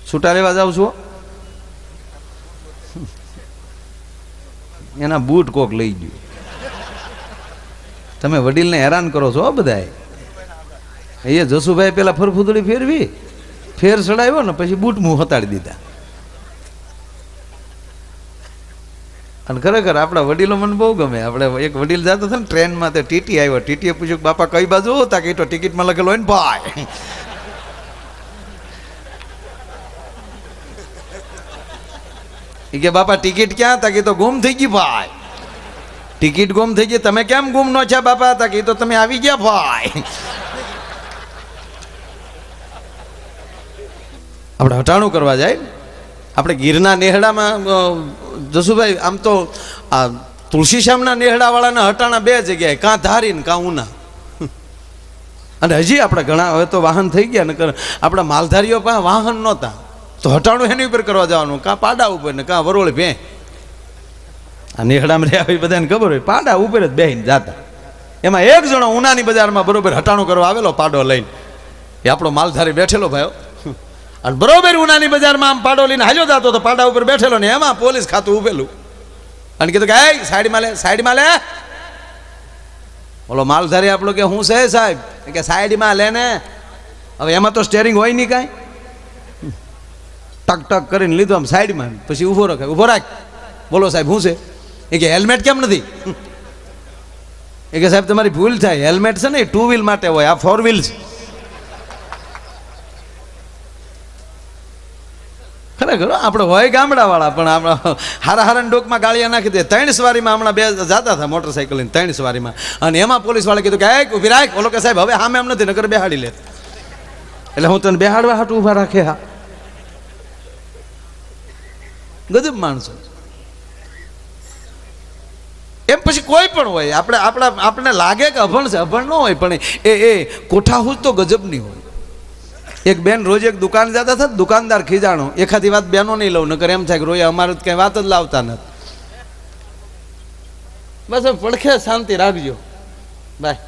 છૂટા લેવા જાવ છો? એના બૂટ કોક લઈ ગયું. તમે વડીલને હેરાન કરો છો બધા. એ જસુભાઈ પેલા ફરફૂદડી ફેરવી ફેર ચડાવ્યો ને પછી બૂટ મું હતાડી દીધા. અને ખરેખર આપણા વડીલો મને બહુ ગમે. આપણે એક વડીલ જતો હતો ને ટ્રેનમાં, તે ટીટી આવ્યો. ટીટીએ પૂછ્યું બાપા કઈ બાજુ? તાકી તો ટિકિટમાં લખેલો હોય ને ભાઈ. એ કે બાપા ટિકિટ ક્યાં? તાકી તો ગુમ થઈ ગઈ ભાઈ. ટિકિટ ગુમ થઈ ગઈ, તમે કેમ ગુમ નો છે બાપા? તાકી તો તમે આવી ગયા ભાઈ. આપણે હટાણું કરવા જાય. આપણે ગીરના નેહડામાં જસુભાઈ, આમ તો આ તુલસીશ્યામના નેહડાવાળાના હટાણા બે જગ્યાએ, કાં ધારી ને કાં ઉના. અને હજી આપણે ઘણા, હવે તો વાહન થઈ ગયા ને, આપણા માલધારીઓ પાસે વાહન નહોતા તો હટાણું એની ઉપર કરવા જવાનું, કાં પાડા ઉપર ને કાં વરોળ ભે. આ નેહડામાં રહ્યા હોય બધાને ખબર હોય, પાડા ઉપર જ બેહીને જાતા. એમાં એક જણો ઉનાની બજારમાં બરોબર હટાણું કરવા આવેલો પાડો લઈને. એ આપણો માલધારી બેઠેલો ભાઈઓ, અને બરોબર ઉનાની બજારમાં આમ પાડો લઈને હાલ્યો જતો તો પાડા ઉપર બેઠેલો ને એમાં પોલીસ ખાતું ઉભેલું. અને કીધું કે એ સાઈડમાં લે, સાઈડમાં લે. બોલો માલધારી આપણો કે હું છે સાહેબ? કે સાઈડમાં લે ને. હવે એમાં તો સ્ટેરિંગ હોય નહીં કાંઈ. ટક ટક કરીને લીધું આમ સાઈડમાં, પછી ઊભો રાખ, ઊભો રાખ. બોલો સાહેબ શું છે? એ કે હેલ્મેટ કેમ નથી? એ કે સાહેબ તમારી ભૂલ થાય, હેલ્મેટ છે ને 2 વ્હીલ માટે હોય, આ 4 વ્હીલ છે. ખરેખર આપણે હોય ગામડાવાળા, પણ આપણા હારા હારા ડોકમાં ગાળિયા નાખી દે. 3 સવારીમાં હમણાં બે જતા હતા મોટરસાઇકલ લઈને, 3 સવારીમાં, અને એમાં પોલીસવાળા કીધું કે એક ઊભી રાખ. ઓલો કે સાહેબ હવે સામે એમ નથી, નકર બેહાડી લે. એટલે હું તને બેહાડવા હાટું ઊભા રાખે. હા, ગજબ માણસો. એમ પછી કોઈ પણ હોય, આપણે લાગે કે અભણ છે, અભણ ન હોય, પણ એ કોઠાહૂજ તો ગજબની હોય. એક બેન રોજ એક દુકાન જતા હતા, દુકાનદાર ખીજાણો. એખાદી વાત બેનો નહીં લઉં, નકર એમ થાય કે રોયા અમારે કઈ વાત જ લાવતા નથી. બસ પડખે શાંતિ રાખજો ભાઈ,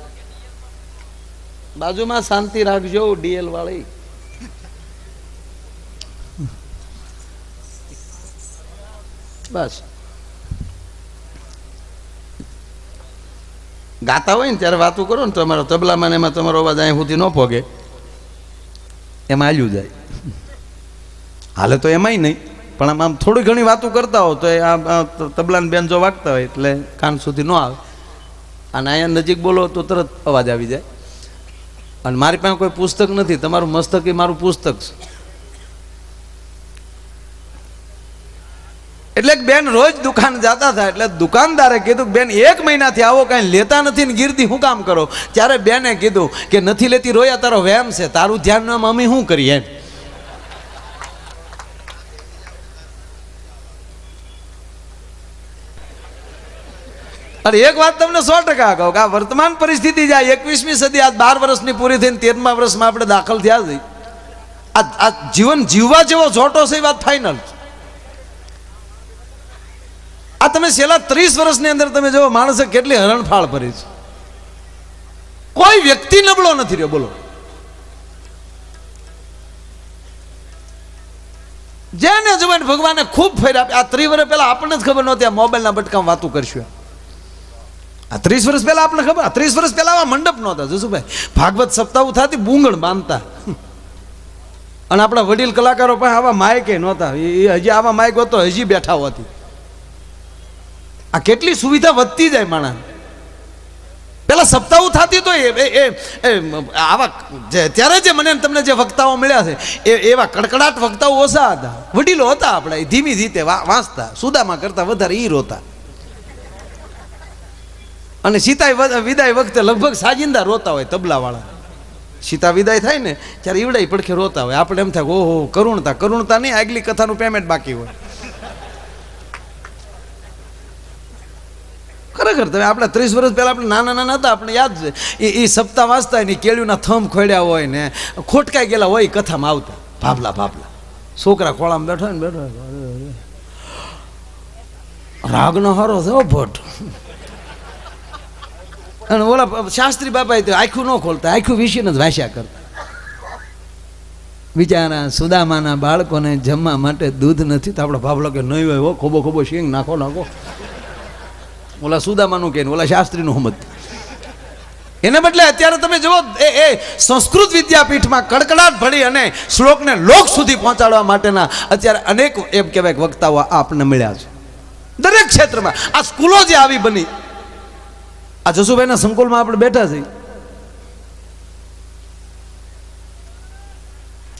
બાજુમાં શાંતિ રાખજો. ડીએલ વાળી બસ ગાતા હોય ને ત્યારે વાતું કરો ને, તમારો તબલામાં એમાં તમારો અવાજ અહીં સુધી ન પોગે, એમાં હાલ્યું જાય. હાલે તો એમાંય નહીં, પણ આમ થોડી ઘણી વાતો કરતા હો તો આ તબલાને બેન જો વાગતા હોય એટલે કાન સુધી ન આવે. અને અહીંયા નજીક બોલો તો તરત અવાજ આવી જાય. અને મારી પાસે કોઈ પુસ્તક નથી, તમારું મસ્તક એ મારું પુસ્તક છે. એટલે બેન રોજ દુકાન જતા હતા, એટલે દુકાનદારે કીધું બેન 1 મહિનાથી આવો કાંઈ લેતા નથી ને ગીરદી શું કામ કરો? ત્યારે બેને કીધું કે નથી લેતી રોયા, તારો વેમ છે, તારું ધ્યાન ન મમ્મી શું કરીએ એમ. અરે એક વાત તમને 100% કહું કે આ વર્તમાન પરિસ્થિતિ જાય 21મી સદી, આ 12 વર્ષની પૂરી થઈને 13મા વર્ષમાં આપણે દાખલ થયા છે. આ જીવન જીવવા જેવો જોટો છે, એ વાત ફાઇનલ. આ તમે છેલ્લા 30 વર્ષની અંદર તમે જો માણસે કેટલી હરણફાળ ભરી છે. કોઈ વ્યક્તિ નબળો નથી રહ્યો. બોલો, જેને જોઈને ભગવાને ખૂબ ફેર આપી. આ 30 વર્ષ પહેલા આપણને જ ખબર નહોતી આ મોબાઈલના બટકામાં વાતું કરશું. આ 30 વર્ષ પહેલા આપણે ખબર, 30 વર્ષ પહેલા આવા મંડપ નહોતા. જસુભાઈ ભાગવત સપ્તાહ થતી, બુંગણ બાંધતા, અને આપણા વડીલ કલાકારો પાસે આવા માઇકે નહોતા. એ હજી આવા માઇક હોતો હજી બેઠા હોતી. આ કેટલી સુવિધા વધતી જાય માણસ. પેલા સપ્તાહ થતી તો આવા ત્યારે જે મને તમને જે વક્તાઓ મળ્યા છે એવા કડકડાટ વક્તાઓ ઓછા હતા. વડીલો હતા આપણા, એ ધીમી રીતે વાંચતા, સુદામા કરતા વધારે ઈ રોતા. અને સીતા વિદાય વખતે લગભગ સાજિંદા રોતા હોય તબલાવાળા. સીતા વિદાય થાય ને ત્યારે ઈવડાઈ પડખે રોતા હોય. આપણે એમ થાય ઓહો કરુણતા, કરુણતા નહીં, આગલી કથાનું પેમેન્ટ બાકી હોય. ખરેખર તમે આપણા 30 વર્ષ પહેલા આપણે નાના નાના હતા, આપણે યાદ છે એ સપ્તાહ વાંચતા ને કેળીના થંભ ખોડ્યા હોય ને ખોટકાઈ ગયેલા હોય કથામાં આવતા. ભાભલા ભાભલા છોકરા ખોળામાં બેઠો ને બેઠો, રાગનો હારો થયો ભટ્ટ. અને ઓલા શાસ્ત્રી બાપા આખું ન ખોલતા, આખું વિષયને જ વાંચ્યા કરતા. બિચારા સુદામાના બાળકોને જમવા માટે દૂધ નથી તો આપણા ભાવલો કે નહીં હોય હો, ખોબો ખોબો શેંગ નાખો નાખો. ઓલા સુદામાનું કે ઓલા શાસ્ત્રીનું હમત. એને બદલે અત્યારે તમે જુઓ એ સંસ્કૃત વિદ્યાપીઠમાં કડકડાટ ભળી અને શ્લોકને લોક સુધી પહોંચાડવા માટેના અત્યારે અનેક એમ કહેવાય વક્તાઓ આપણને મળ્યા છે દરેક ક્ષેત્રમાં. આ સ્કૂલો જે આવી બની, આ જસુભાઈના સંકુલમાં આપણે બેઠા છીએ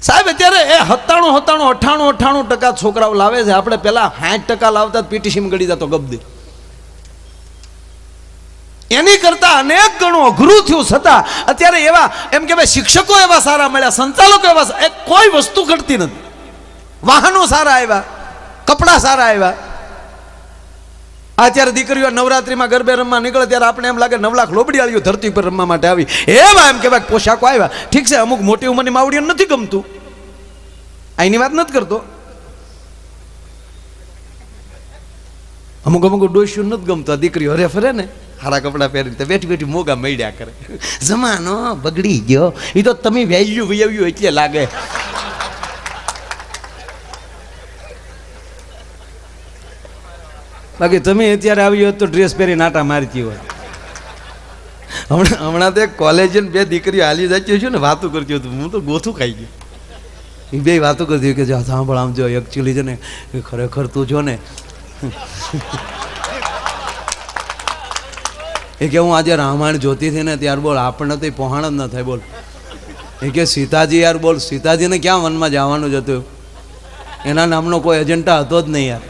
સાહેબ, અત્યારે એ 97 છોકરાઓ લાવે છે. આપણે પેલા 60% લાવતા પીટીસીમાં ગળી જતો ગબદી. એની કરતા અનેક ગણું અઘરું થયું છતાં અત્યારે એવા એમ કે ભાઈ શિક્ષકો એવા સારા મળ્યા, સંચાલકો એવા, કોઈ વસ્તુ ઘટતી નથી. વાહનો સારા આવ્યા, કપડા સારા આવ્યા. અત્યારે દીકરીઓ નવરાત્રીમાં ગરબે રમવા નીકળે ત્યારે આપણે એમ લાગે 9 લાખ લોબડીયાળીઓ ધરતી પર રમવા માટે આવી. એવા એમ કે ભાઈ પોશાકો આવ્યા. ઠીક છે, અમુક મોટી ઉંમરની માવડીઓ નથી ગમતું, અહીંની વાત નથી કરતો. અમુક ડોસ્યું નથી ગમતો. દીકરીઓ હરે ફરે ને હારા કપડાં પહેરીને બેઠી બેઠી મોગા મળ્યા કરે. જમાનો બગડી ગયો, એ તો તમે વેલ્યુ વૈવ્યું એટલે લાગે. બાકી તમે અત્યારે આવી હોત તો ડ્રેસ પહેરી નાટા મારતી હોય. હમણાં તો એક કોલેજ 2 દીકરીઓ હાલી જતી છે ને, વાતું કરતી હતું. હું તો ગોથું ખાઈ ગયું. એ 2 વાતો કરતી કે જો સાંભળ આમ જો એકચ્યુઅલી છે ને ખરેખર તું જો ને એ કે હું આજે રામાયણ જોતી હતી ને ત્યાર બોલ આપણને તો પહોંચ જ ન થાય. બોલ એ કે સીતાજી યાર, બોલ સીતાજીને ક્યાં વનમાં જવાનું જ હતું, એના નામનો કોઈ એજન્ટા હતો જ નહીં યાર.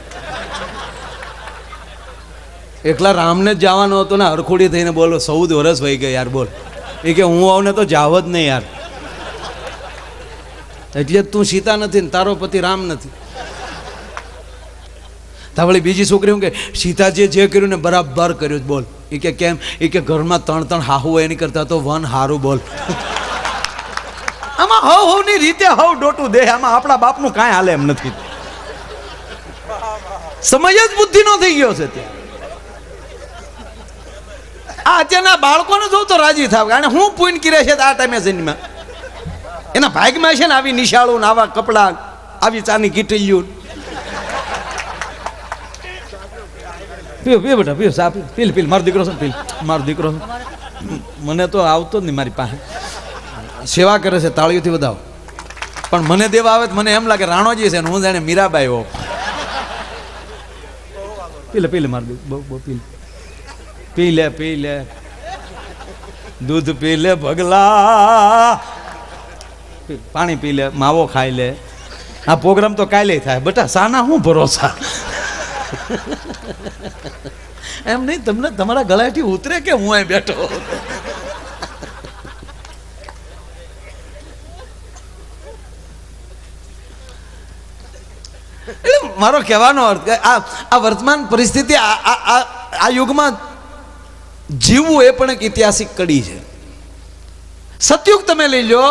એકલા રામને જ જવાનો હતો ને, હરખોડી થઈને બોલો 14 વર્ષ વહી ગયા યાર. બોલ એ કે હું આવું ને તો જાવ જ નહીં યાર. એટલે તું સીતા નથી ને તારો પતિ રામ નથી. તાવળી બીજી છોકરી હું કે સીતાજીએ જે કર્યું ને બરાબર કર્યું. બોલ એ કે કેમ? એ કે ઘરમાં 3 હાહુ હોય એની કરતા તો 1 હારું. બોલ આમાં હવની રીતે હવ ડોટું દે. આમાં આપણા બાપનું કાંઈ હાલે એમ નથી. સમય જ બુદ્ધિનો થઈ ગયો છે ત્યાં. આ અત્યારના બાળકોને જોઉં તો રાજી થાવ, કારણ હું પૂન કરે છે આ ટાઈમે જન્મમાં. એના ભાગમાં છે ને આવી નિશાળું, આવા કપડાં, આવી ચાની કીટલીઓ. પીઓ પીઓ બેટા પીઓ, સા પીલ પીલ. મારો દીકરો છે પીલ, મારો દીકરો. મને તો આવતો જ નહીં મારી પાસે. સેવા કરે છે, તાળીઓથી વધાવો. પણ મને દેવા આવે તો મને એમ લાગે રાણોજી છે ને હું જાણે મીરાબાઈ હો. પીલે પીલે મારો દીકરો પીલ. પી લે પી લે દૂધ પી લે ભગલા, પાણી પી લે, માવો ખાઈ લે. આ પ્રોગ્રામ તો કાલે થાય બેટા, સાના હું ભરોસા. એમ નહીં, તમને તમારા ગળાથી ઉતરે કે હું અહીં બેઠો. મારો કહેવાનો અર્થ આ વર્તમાન પરિસ્થિતિ, આ યુગમાં જીવવું એ પણ એક ઐતિહાસિક કડી છે. સતયુગ તમે લઈ લો,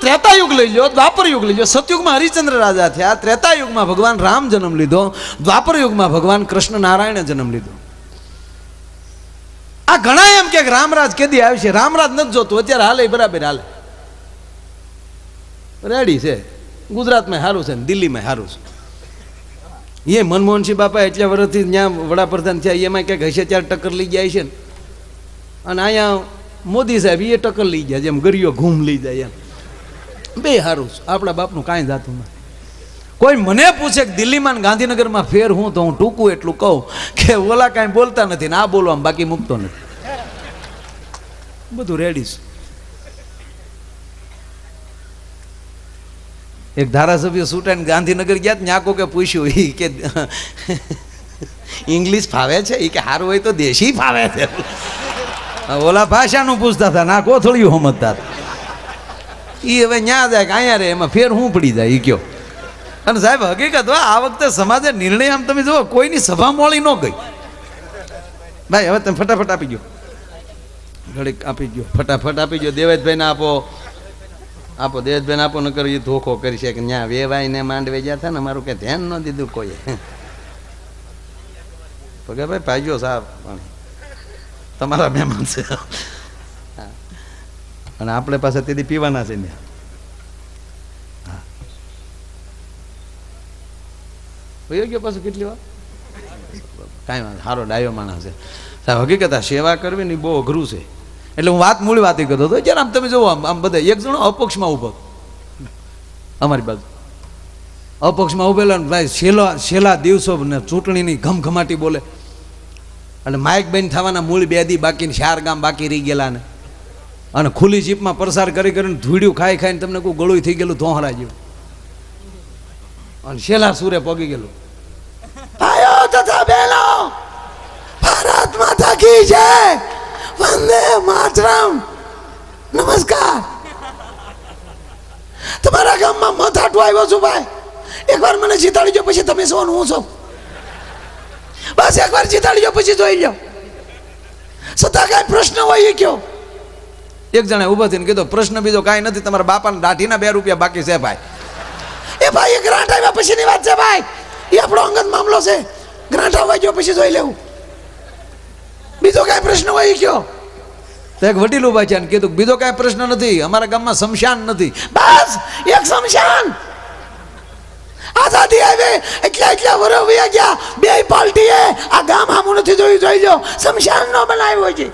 ત્રેતાયુગ લઈ લો, દ્વાપર યુગ લઈ લો. સતયુગમાં હરિશ્ચંદ્ર રાજા થયા, ત્રેતાયુગમાં ભગવાન રામ જન્મ લીધો, દ્વાપર યુગમાં ભગવાન કૃષ્ણ નારાયણે જન્મ લીધો. આ ઘણા એમ કે રામરાજ કેદી આવશે, રામરાજ નથી જોતું. અત્યારે હાલે બરાબર હાલે, રેડી છે. ગુજરાતમાં સારું છે ને દિલ્હીમાં સારું છે. એ મનમોહનસિંહ બાપા એટલા વર્ષથી ત્યાં વડાપ્રધાન થયા, એમાં ક્યાંક હશે ત્યારે ટક્કર લઈ જાય છે ને. અને અહીંયા મોદી સાહેબ એ ટક્કર લઈ જાય, જેમ ગરીઓ ઘૂમ લઈ જાય એમ. બે સારું છે, આપણા બાપનું કાંઈ જાતું નથી. કોઈ મને પૂછે કે દિલ્હીમાં ને ગાંધીનગરમાં ફેર હું, તો હું ટૂંકું એટલું કહું કે ઓલા કાંઈ બોલતા નથી ને આ બોલવામાં બાકી મૂકતો નથી. બધું રેડી છે. એક ધારાસભ્ય છૂટાઈને ગાંધીનગર ગયા, ત્યાં કોકે પૂછ્યું એ કે ઇંગ્લિશ ફાવે છે? એ કે સારું હોય તો દેશી ફાવે છે. ઓલા ભાષાનું પૂછતા હતા, ના કોથળિયું સમજતા હતા. એ હવે ન્યા જાય કે અહીંયા રે, એમાં ફેર હું પડી જાય એ કયો. અને સાહેબ હકીકત આ વખતે સમાજે નિર્ણય આમ તમે જુઓ, કોઈની સભા મોળી ન ગઈ. ભાઈ હવે તમે ફટાફટ આપી ગયો, ઘડીક આપી ગયો, ફટાફટ આપી ગયો. દેવેશભાઈને આપો, આપો દેવેશભાઈને આપો, ન કરી ધોખો કરી છે કે ત્યાં વેવાઈને માંડવે ગયા હતા ને, મારું કે ધ્યાન ન દીધું કોઈએ. પગે ભાઈ પાજો સાહેબ તમારા મહેમાન છે, અને આપણે પાસે તેથી પીવાના છે ને. વયો ગયો પાછું કેટલી વાર કાંઈ વાંધો સારો ડાયો માણસ છે સાહેબ હકીકત આ સેવા કરવી ને બહુ અઘરું છે એટલે હું મૂળ વાત કરતો હતો જ્યારે આમ તમે જોવો આમ બધા એક જણો અપક્ષમાં ઉભો અમારી બાજુ અપક્ષમાં ઉભેલો ને ભાઈ છેલ્લા દિવસો ને ચૂંટણીની ઘમઘમાટી બોલે અને માઇક બેન થવાના મૂળ 2 દી બાકી 4 ગામ બાકી રહી ગયેલા ને અને ખુલ્લી જીપમાં પ્રસાર કરીને ધૂળ્યું ખાઈને તમને કોઈ ગળું થઈ ગયેલું ધોહરા જેવું અને છેલ્લા સૂરે પગી ગયેલું ભાઈઓ તથા બહેનો ભારત માતા કી જય વંદે માતરમ નમસ્કાર તમારા ગામમાં મથાટું આવ્યો છું ભાઈ એકવાર મને જીતાડી દો પછી તમે શું હું છું બસ એકવાર જીતાડી દો પછી જોઈ લો છતાં કાંઈ પ્રશ્ન હોય એ કયો એક જણે ઊભા થઈને કીધો પ્રશ્ન બીજો કાંઈ નથી તમારા બાપાના દાઢીના 2 રૂપિયા બાકી છે ભાઈ એ ભાઈ એ ગ્રાન્ટ આવ્યા પછીની વાત છે ભાઈ એ આપણો અંગત મામલો છે ગ્રાન્ટ આવવા ગયો પછી જોઈ લેવું બીજો કાંઈ પ્રશ્ન હોય કયો તો એક વડીલ ઊભા છે અને કીધું બીજો કાંઈ પ્રશ્ન નથી અમારા ગામમાં શમશાન નથી બસ એક શમશાન આઝાદી આવે એટલા વર્ષ વયા ગયા 2 પાર્ટીએ આ ગામ આમું નથી જોયું જોઈ લો શમશાન નો બનાવ્યો છે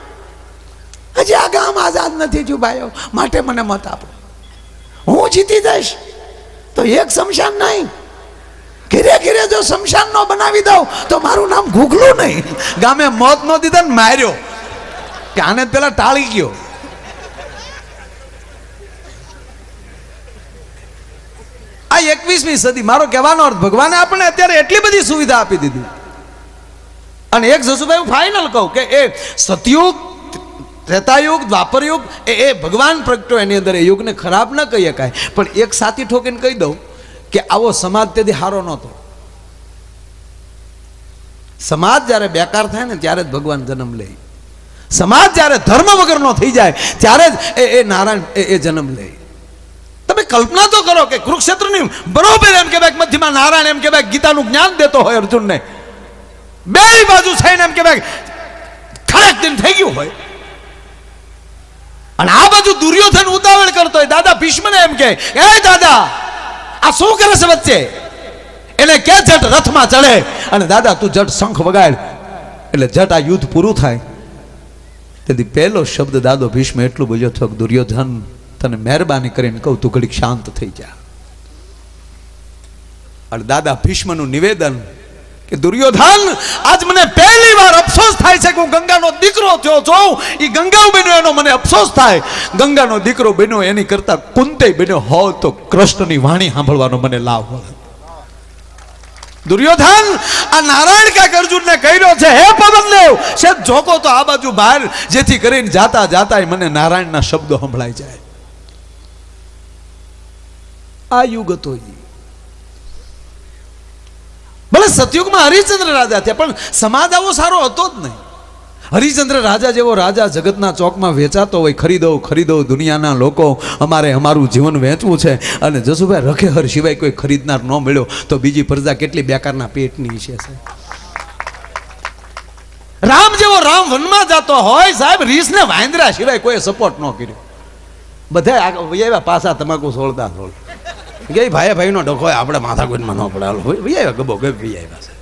હજી આ ગામ આઝાદ નથી થયું ભાઈઓ માટે મને મત આપો હું જીતી જઈશ તો એક શમશાન નહીં ઘીરે જો શમશાન નો બનાવી દઉં તો મારું નામ ઘૂઘલું નહીં ગામે મોત નો દીધા ને માર્યો કે આને પેલા ટાળી ગયો આ 21મી સદી મારો કહેવાનો અર્થ ભગવાને આપણને અત્યારે એટલી બધી સુવિધા આપી દીધી અને એક જસુભાઈ હું ફાઇનલ કહું કે એ સતયુગ ત્રેતાયુગ દ્વાપરયુગ એ ભગવાન પ્રગટો એની અંદર એ યુગને ખરાબ ન કહી શકાય પણ એક સાથી ઠોકીને કહી દઉં કે આવો સમાજ તેથી સારો નહોતો સમાજ જ્યારે બેકાર થાય ને ત્યારે જ ભગવાન જન્મ લે સમાજ જ્યારે ધર્મ વગરનો થઈ જાય ત્યારે જ એ નારાયણ એ જન્મ લે તમે કલ્પના તો કરો કે કુરુક્ષેત્રની બરોબર એમ કે મધ્યમાં નારાયણ એમ કે ગીતાનું જ્ઞાન દેતો હોય અર્જુનને 2 બાજુ થઈને એમ કે ખડક દિન થઈ ગયું હોય અને આ બાજુ દુર્યોધન ઉતાવળ કરતો હોય દાદા ભીષ્મને એમ કે એ દાદા આ શું કરે છે વચ્ચે એને કે જટ રથમાં ચડે અને દાદા તું જટ શંખ વગાડ એટલે જટ આ યુદ્ધ પૂરું થાય તેથી પહેલો શબ્દ દાદો ભીષ્મ એટલું બોલ્યો હતો કે દુર્યોધન તને મહેરબાની કરીને કહું તું ઘડીક શાંત થઈ જા અને દાદા ભીષ્મનું નિવેદન કે દુર્યોધન આજ મને પહેલી વાર અફસોસ થાય છે કે હું ગંગાનો દીકરો થયો છું એ ગંગા બન્યો એનો મને અફસોસ થાય ગંગાનો દીકરો બન્યો એની કરતા કુંતે બન્યો હોત તો કૃષ્ણની વાણી સાંભળવાનો મને લાભ હોત દુર્યોધન આ નારાયણ કાક અર્જુનને કહ્યો છે હે પવનદેવ છે જોકો તો આ બાજુ બહાર જેથી કરીને જાતા જાતા મને નારાયણના શબ્દો સંભળાઈ જાય આ યુગ હતો ભલે સતયુગમાં હરિશ્ચંદ્ર રાજા થયા પણ સમાજ આવો સારો હતો જ નહીં હરિશ્ચંદ્ર રાજા જેવો રાજા જગતના ચોકમાં વેચાતો હોય ખરીદો દુનિયાના લોકો અમારું જીવન વેચવું છે અને જસુભાઈ રખેહર સિવાય કોઈ ખરીદનાર ન મળ્યો તો બીજી પ્રજા કેટલી બેકારના પેટની છે રામ જેવો રામ વનમાં જતો હોય સાહેબ રીસને વાંદરા સિવાય કોઈ સપોર્ટ ન કર્યો બધા પાછા તમાકુ સોળતા કે ભાઈ નો ડખો આપણે માથા કોઈમાં ન પડાલો હોય ગબો ગબ આવ્યા છે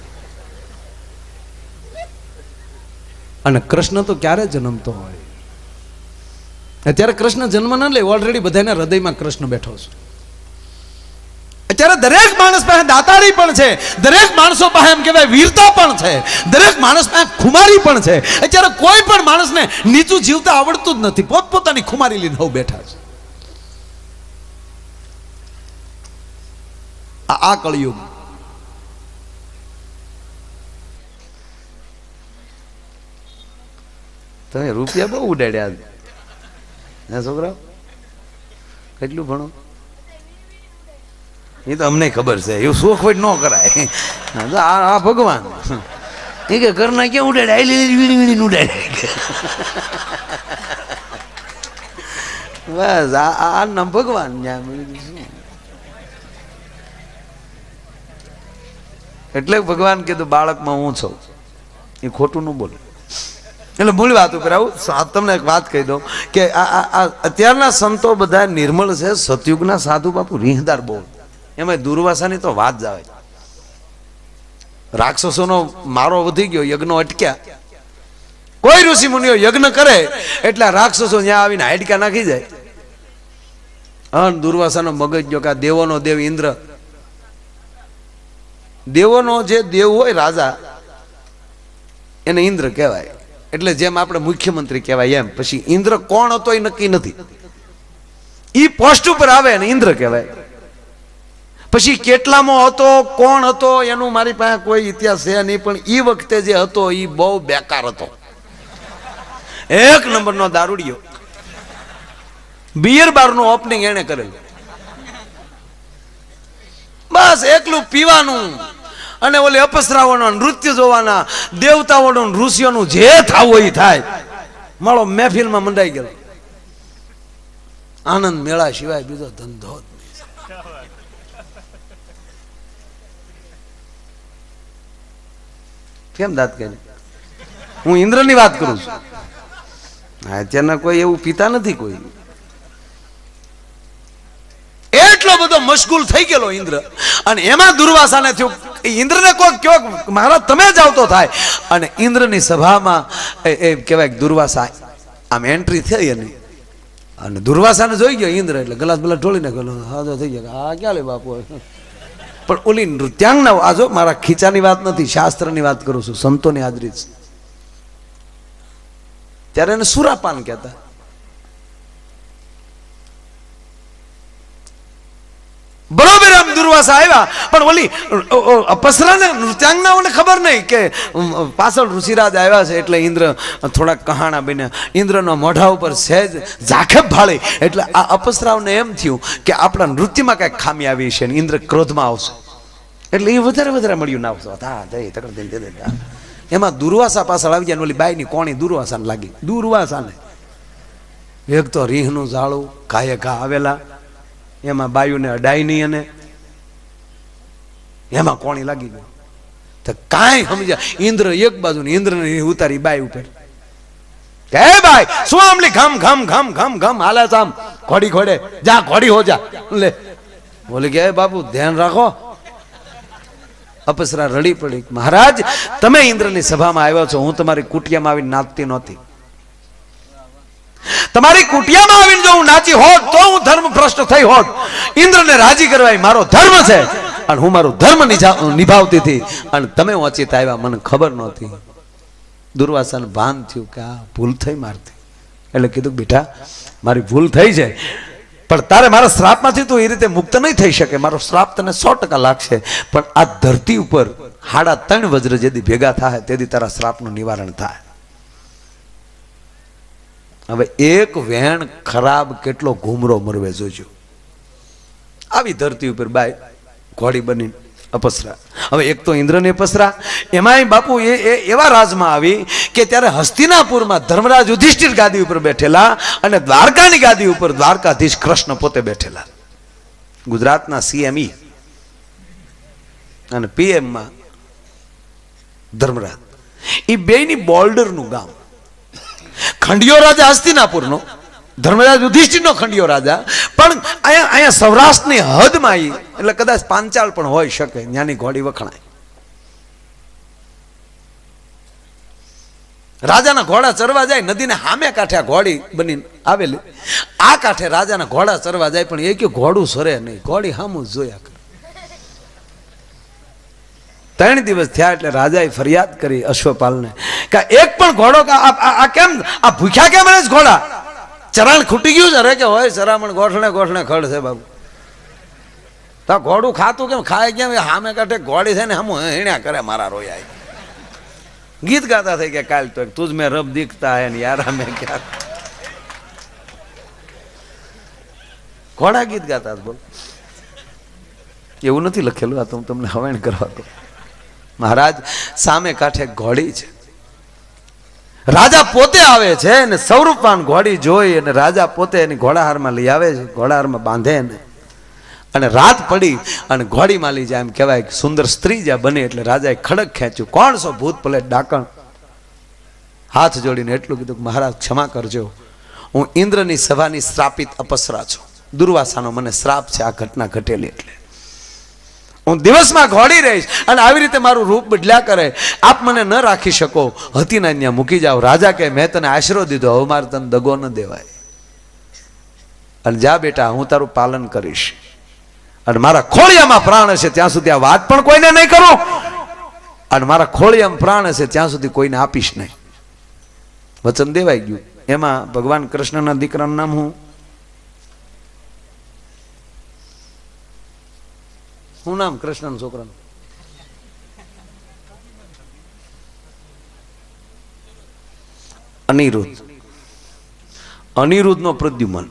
અને કૃષ્ણ તો ક્યારે જન્મતો હોય અત્યારે કૃષ્ણ જન્મ ન લે ઓલરેડી બધાના હૃદયમાં કૃષ્ણ બેઠો છે અત્યારે દરેક માણસ પાસે દાતારી પણ છે દરેક માણસો પાસે એમ કહેવાય વીરતા પણ છે દરેક માણસ પાસે ખુમારી પણ છે અત્યારે કોઈ પણ માણસને નીચું જીવતા આવડતું જ નથી પોતપોતાની ખુમારી લઈને હવ બેઠા છે આ કળિયુગ તમે રૂપિયા બહુ ઉડાડ્યા હે છોકરા કેટલું ભણો એ તો અમને ખબર છે એવું શોખ હોય ન કરાય આ ભગવાન એ કે ઘરના ક્યાં ઉડાડ્યા વીણી વીણી ઉડાડ્યા બસ આ નામ ભગવાન એટલે ભગવાન કીધું બાળકમાં હું છું એ ખોટું ન બોલે એટલે મૂળ વાત ઉપર આવું તમને એક વાત કહી દઉં કે અત્યારના સંતો બધા નિર્મળ છે સતયુગના સાધુ બાપુ રીહદાર બહુ એમાં દુર્વાસાની તો વાત જ આવે રાક્ષસોનો મારો વધી ગયો, યજ્ઞો અટક્યા. કોઈ ઋષિ મુનિઓ યજ્ઞ કરે એટલે રાક્ષસો ત્યાં આવીને હાડકા નાખી જાય. અન દુર્વાસાનો મગજ જો કે આ દેવોનો દેવ ઇન્દ્ર, દેવોનો જે દેવ હોય રાજા એને ઇન્દ્ર કહેવાય. એટલે જેમ આપણે મુખ્યમંત્રી કહેવાય એમ પછી ઇન્દ્ર કોણ હતો એ નક્કી નથી. ઈ પોસ્ટ ઉપર આવે ને ઇન્દ્ર કહેવાય. પછી કેટલામો હતો, કોણ હતો એનું મારી પાસે કોઈ ઇતિહાસ છે નહીં, પણ ઈ વખતે જે હતો ઈ બહુ બેકાર હતો. એક નંબરનો દારૂડિયો. બિયર બારનું ઓપનિંગ એને કરેલું. બસ એકલું પીવાનું અને ઓલી અપસરાઓનો નૃત્ય જોવાના, દેવતાઓનું ઋષિઓનું જે થાવું એ થાય. મારો મહેફિલમાં મંડાઈ ગયો. આનંદ મેળા સિવાય બીજો ધંધો જ નહીં. કેમ દાંત કે હું ઇન્દ્રની વાત કરું છું. અત્યારના કોઈ એવું પીતા નથી કોઈ. એટલો બધો મશગુલ થઈ ગયેલો ઇન્દ્ર. અને એમાં દુર્વાસાને થયું, ઇન્દ્રને કોઈ કયો મહારાજ તમે જ આવતો થાય. અને ઇન્દ્રની સભામાં એ કહેવાય દુર્વાસા આમ એન્ટ્રી થઈ એની. અને દુર્વાસાને જોઈ ગયો ઇન્દ્ર એટલે ગલાસ બલાસ ઢોળીને ગયો. હા થઈ ગયો. આ ક્યાં લે બાપુ. પણ ઓલી નૃત્યાંગના, આ જો મારા ખીચાની વાત નથી, શાસ્ત્રની વાત કરું છું, સંતોની આદરિત. ત્યારે એને સુરાપાન કહેતા. બરોબર આમ દુર્વાસા આવ્યા, પણ ઓલી અપસરાને નૃત્યાંગનાઓને ખબર નહીં કે પાછળ ઋષિરાજ આવ્યા છે. એટલે ઇન્દ્ર થોડાક કહાણા બન્યા. ઇન્દ્રના મોઢા ઉપર સહેજ ઝાખેપ ભાળી. એટલે આ અપસરાઓને એમ થયું કે આપણા નૃત્યમાં કઈક ખામી આવી છે ને ઇન્દ્ર ક્રોધમાં આવશે. એટલે એ વધારે મળ્યું ના આવશે. એમાં દુર્વાસા પાછળ આવી ગયા. ઓલી બાઈની કોણી દુર્વાસાને લાગી. દુર્વાસાને એક તો રીહનું ઝાડું ઘાયે ઘા આવેલા, એમાં બાયુને અડાય નહીં, અને એમાં કોણી લાગી ગયું. તો કાંઈ સમજ્યા ઇન્દ્ર એક બાજુ ને ઇન્દ્રને ઉતારી બાઈ ઉપર. કે ભાઈ શું આમલી ઘમ ઘમ ઘમ ઘમ ઘમ હાલે આમ ઘોડી ઘોડે જા, ઘોડી હો જા. લે બોલે કે બાપુ ધ્યાન રાખો. અપસરા રડી પડી, મહારાજ તમે ઇન્દ્રની સભામાં આવ્યા છો, હું તમારી કુટિયામાં આવીને નાચતી નહોતી. તમારી કુટિયામાં આવીને જો હું નાચી હોત તો હું ધર્મ ભ્રષ્ટ થઈ હોત. ઇન્દ્રને રાજી કરવા એ મારો ધર્મ છે અને હું મારો ધર્મ નિભાવતી હતી, અને તમે ઓચિત આવ્યા, મને ખબર નહોતી. દુર્વાસાને ભાન થયું કે આ ભૂલ થઈ મારતી. એટલે કીધું બેટા મારી ભૂલ થઈ છે, પણ તારે મારા શ્રાપમાંથી તું એ રીતે મુક્ત નહીં થઈ શકે. મારો શ્રાપ તને 100% લાગશે, પણ આ ધરતી ઉપર 3.5 વજ્ર જેદી ભેગા થાય તેથી તારા શ્રાપનું નિવારણ થાય. હવે એક વેણ ખરાબ કેટલો ઘૂમરો મરવે જોજો. આવી ધરતી ઉપર બાય ઘોડી બની અપસરા. હવે એક તો ઇન્દ્રને અપસરા, એમાંય બાપુ એ એવા રાજમાં આવી કે ત્યારે હસ્તિનાપુરમાં ધર્મરાજ યુધિષ્ઠિર ગાદી ઉપર બેઠેલા અને દ્વારકાની ગાદી ઉપર દ્વારકાધીશ કૃષ્ણ પોતે બેઠેલા. ગુજરાતના CME અને PM ધર્મરાજ. એ બેયની બોર્ડરનું ગામ. ખંડિયો રાજા હસ્તિનાપુરનો, ધર્મરાજ યુધિષ્ઠિરનો ખંડિયો રાજા, પણ અહીંયા સૌરાષ્ટ્રની હદમાં એટલે કદાચ પાંચાળ પણ હોઈ શકે. ત્યાંની ઘોડી વખણાય. રાજાના ઘોડા ચરવા જાય, નદીને સામે કાંઠે આ ઘોડી બની આવેલી. આ કાંઠે રાજાના ઘોડા ચરવા જાય, પણ એ કે ઘોડું સરે નહીં, ઘોડી સામું જોયા કરે. 3 દિવસ થયા એટલે રાજાએ ફરિયાદ કરી અશ્વપાલને કે એક પણ ઘોડો આ કેમ આ ભૂખ્યા કેમ રહે છે ઘોડા? ચરણ ખૂટી ગયું છે? અરે કે હોય ચરામણ ગોઠણે ગોઠણે ખડ છે બાબુ. તો ઘોડું ખાતું કેમ ખાય કેમ? સામે કાંઠે ઘોડી છે ને હમ હેણ્યા કરે મારા રોયા. ગીત ગાતા થઈ ગયા કાલ તો તુજ મેં રબ દીખતા હે યાર અમે ક્યાં ઘોડા ગીત ગાતા. બોલ એવું નથી લખેલું, આ તો હું તમને હવેણ કરવા દો. મહારાજ સામે કાંઠે ઘોડી છે. રાજા પોતે આવે છે અને સૌરૂપવાન ઘોડી જોઈ અને રાજા પોતે એની ઘોડાહારમાં લઈ આવે છે. ઘોડાહારમાં બાંધે એને અને રાત પડી અને ઘોડીમાં લઈ જાય. એમ કહેવાય સુંદર સ્ત્રી જ્યાં બને એટલે રાજાએ ખડક ખેંચ્યું. કોણ છો? ભૂત પલેટ ડાકણ. હાથ જોડીને એટલું કીધું કે મહારાજ ક્ષમા કરજો, હું ઇન્દ્રની સભાની શ્રાપિત અપસરા છું. દુર્વાસાનો મને શ્રાપ છે આ ઘટના ઘટેલી એટલે. હું દિવસમાં ઘોડી રહીશ અને આવી રીતે મારું રૂપ બદલ્યા કરે. આપ મને ન રાખી શકો, હતીના ત્યાં મૂકી જાઓ. રાજા કે મેં તને આશરો દીધો, હવે મારે તને દગો ન દેવાય. અને જા બેટા, હું તારું પાલન કરીશ. અને મારા ખોળિયામાં પ્રાણ હશે ત્યાં સુધી આ વાત પણ કોઈને નહીં કરું, અને મારા ખોળિયામાં પ્રાણ હશે ત્યાં સુધી કોઈને આપીશ નહીં. વચન દેવાઈ ગયું. એમાં ભગવાન કૃષ્ણના દીકરાનું નામ શું નામ કૃષ્ણના છોકરાનું? અનિરુદ્ધ. અનિરુદ્ધનો પ્રદ્યુમન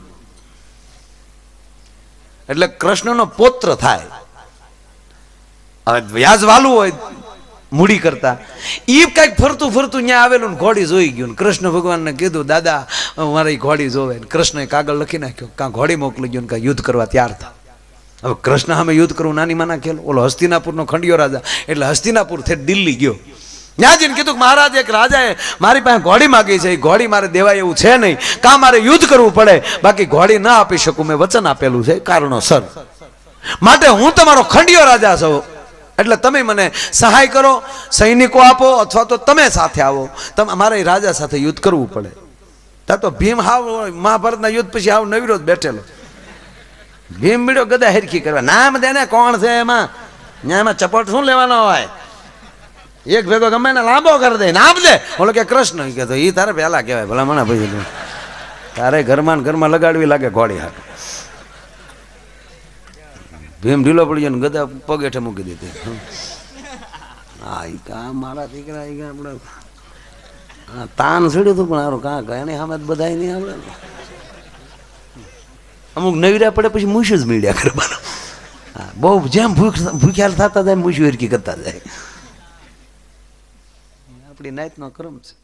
એટલે કૃષ્ણનો પૌત્ર થાય. હવે વ્યાજ વાલું હોય મૂડી કરતા, ઈ કઈક ફરતું ફરતું ત્યાં આવેલું ને ઘોડી જોઈ ગયું. કૃષ્ણ ભગવાનને કીધું, દાદા મારી ઘોડી જોવે. કૃષ્ણએ કાગળ લખી નાખ્યો, કાં ઘોડી મોકલી ગયો ને કાં યુદ્ધ કરવા તૈયાર થા. હવે કૃષ્ણ સામે યુદ્ધ કરવું નાની માના ખેલ. ઓલો હસ્તિનાપુરનો ખંડિયો રાજા, એટલે હસ્તિનાપુર થી દિલ્હી ગયો. ત્યાં જઈને કીધું કે મહારાજ, એક રાજાએ મારી પાસે ઘોડી માગી છે, એ ઘોડી મારે દેવાય એવું છે નહીં, કાં મારે યુદ્ધ કરવું પડે, બાકી ઘોડી ના આપી શકું. મેં વચન આપેલું છે કારણોસર, માટે હું તમારો ખંડિયો રાજા છું. એટલે તમે મને સહાય કરો, સૈનિકો આપો, અથવા તો તમે સાથે આવો. મારે રાજા સાથે યુદ્ધ કરવું પડે. ત્યાં તો ભીમ હાવ મહાભારતના યુદ્ધ પછી હાવ નવીરો જ બેઠેલો. ભીમ બીડો ગદા હેરખી કરવા. નામ દે ને કોણ છે એમાં, એમાં ચપટ શું લેવાનો હોય? એક ભેગો ગમે ને લાંબો કરી દે, નામ દે. ઓલો કે કૃષ્ણ કે તો એ તારે પહેલા કહેવાય, ભલા મને પછી તારે ઘરમાં ઘરમાં લગાડવી લાગે ઘોડી હાથ. ભીમ ઢીલો પડી જાય ને ગદા પગ હેઠે મૂકી દીધી. હા એ કા મારા દીકરા એ આપણે તાન ચડ્યું હતું, પણ સારું કાં એને સામે બધા નહીં આપણે અમુક નવીરા પડે પછી મૂછું જ મીડ્યા કરવાનું. હા, બહુ જેમ ભૂખ્યાલ થતા જાય મૂછું હરકી કરતા જાય. આપણી નાઈટનો ક્રમ છે.